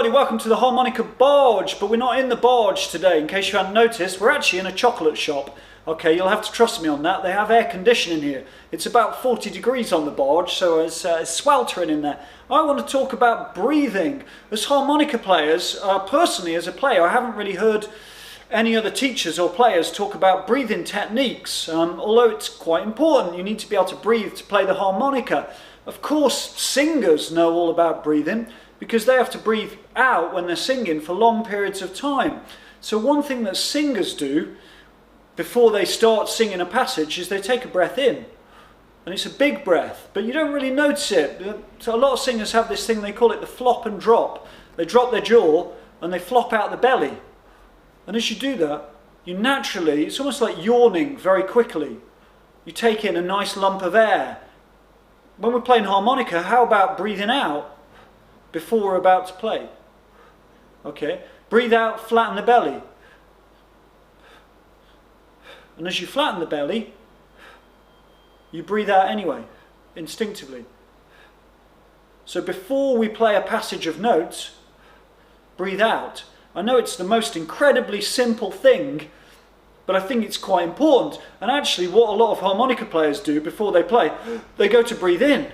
everybody, welcome to the Harmonica Barge, but we're not in the barge today. In case you hadn't noticed, we're actually in a chocolate shop. Okay, you'll have to trust me on that. They have air conditioning here. It's about 40 degrees on the barge, so it's sweltering in there. I want to talk about breathing. As harmonica players, personally as a player, I haven't really heard any other teachers or players talk about breathing techniques, although it's quite important. You need to be able to breathe to play the harmonica. Of course, singers know all about breathing because they have to breathe out when they're singing for long periods of time. So one thing that singers do before they start singing a passage is they take a breath in. And it's a big breath, but you don't really notice it. So a lot of singers have this thing, they call it the flop and drop. They drop their jaw and they flop out the belly. And as you do that, you naturally, it's almost like yawning very quickly. You take in a nice lump of air. When we're playing harmonica, how about breathing out before we're about to play? Okay, breathe out, flatten the belly. And as you flatten the belly, you breathe out anyway, instinctively. So before we play a passage of notes, breathe out. I know it's the most incredibly simple thing, but I think it's quite important. And actually what a lot of harmonica players do before they play, they go to breathe in.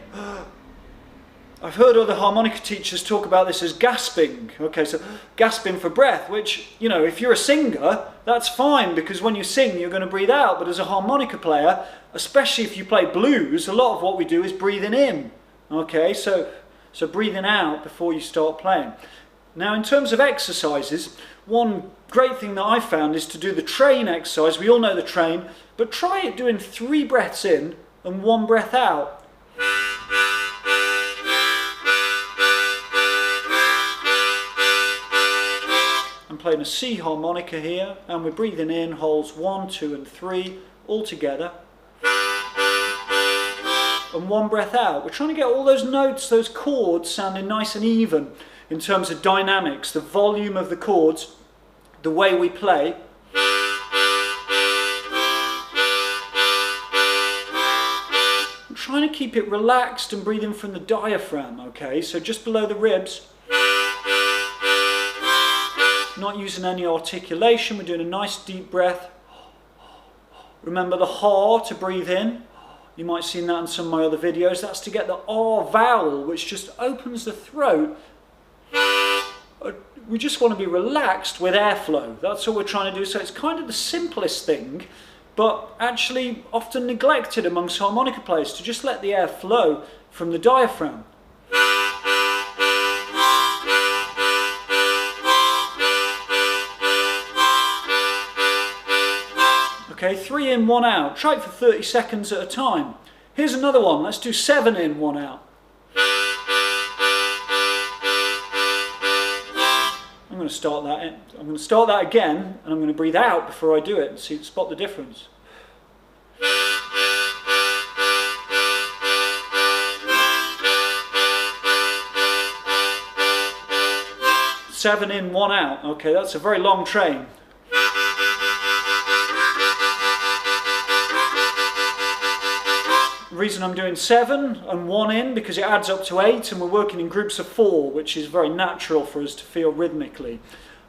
I've heard other harmonica teachers talk about this as gasping. Okay, so gasping for breath, which, you know, if you're a singer, that's fine because when you sing you're going to breathe out. But as a harmonica player, especially if you play blues, a lot of what we do is breathing in. Okay, so breathing out before you start playing. Now in terms of exercises, one great thing that I found is to do the train exercise. We all know the train, but try it doing 3 breaths in and 1 breath out. I'm playing a C harmonica here, and we're breathing in holes 1, 2 and 3 all together. And 1 breath out. We're trying to get all those notes, those chords sounding nice and even in terms of dynamics, the volume of the chords, the way we play. I'm trying to keep it relaxed and breathing from the diaphragm, okay? So just below the ribs. Not using any articulation, we're doing a nice deep breath. Remember the ha to breathe in. You might have seen that in some of my other videos. That's to get the R vowel, which just opens the throat. We just want to be relaxed with airflow. That's all we're trying to do. So it's kind of the simplest thing, but actually often neglected amongst harmonica players, to just let the air flow from the diaphragm. Okay, 3 in, 1 out. Try it for 30 seconds at a time. Here's another one. Let's do 7 in, 1 out. I'm going to start that in. I'm going to start that again, and I'm going to breathe out before I do it and spot the difference. Seven in, 1 out. Okay, that's a very long train. The reason I'm doing 7 and 1 in because it adds up to 8, and we're working in groups of 4, which is very natural for us to feel rhythmically.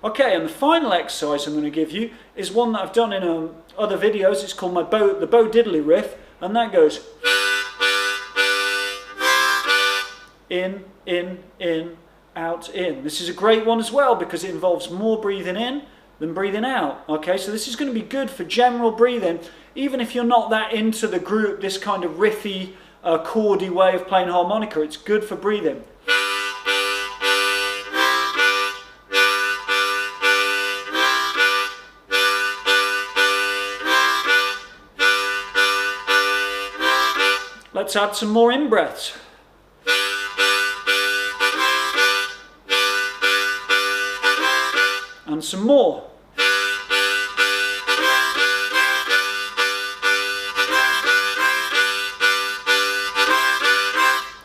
Okay, and the final exercise I'm going to give you is one that I've done in other videos. It's called the Bo Diddley riff, and that goes in, out, in. This is a great one as well because it involves more breathing in than breathing out. Okay, so this is going to be good for general breathing, even if you're not that into the group, this kind of riffy, chordy way of playing harmonica. It's good for breathing. Let's add some more in-breaths. And some more.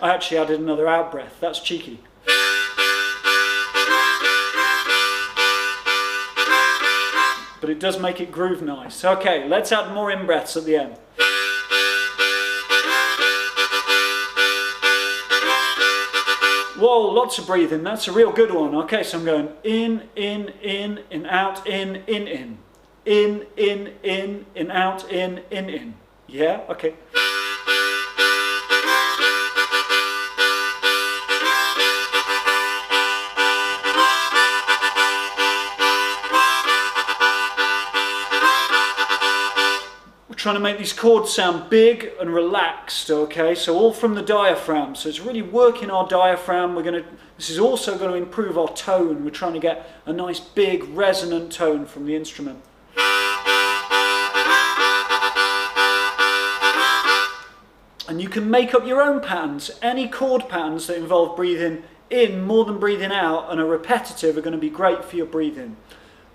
I actually added another out breath. That's cheeky. But it does make it groove nice. Okay, let's add more in breaths at the end. Whoa, lots of breathing. That's a real good one. Okay, so I'm going in, out, in, in. In, out, in. Yeah, okay. Trying to make these chords sound big and relaxed, okay, so all from the diaphragm, so it's really working our diaphragm. This is also going to improve our tone. We're trying to get a nice big resonant tone from the instrument. And you can make up your own patterns. Any chord patterns that involve breathing in more than breathing out and are repetitive are going to be great for your breathing.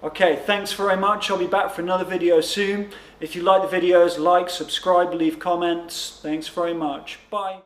Okay, thanks very much. I'll be back for another video soon. If you like the videos, like, subscribe, leave comments. Thanks very much. Bye.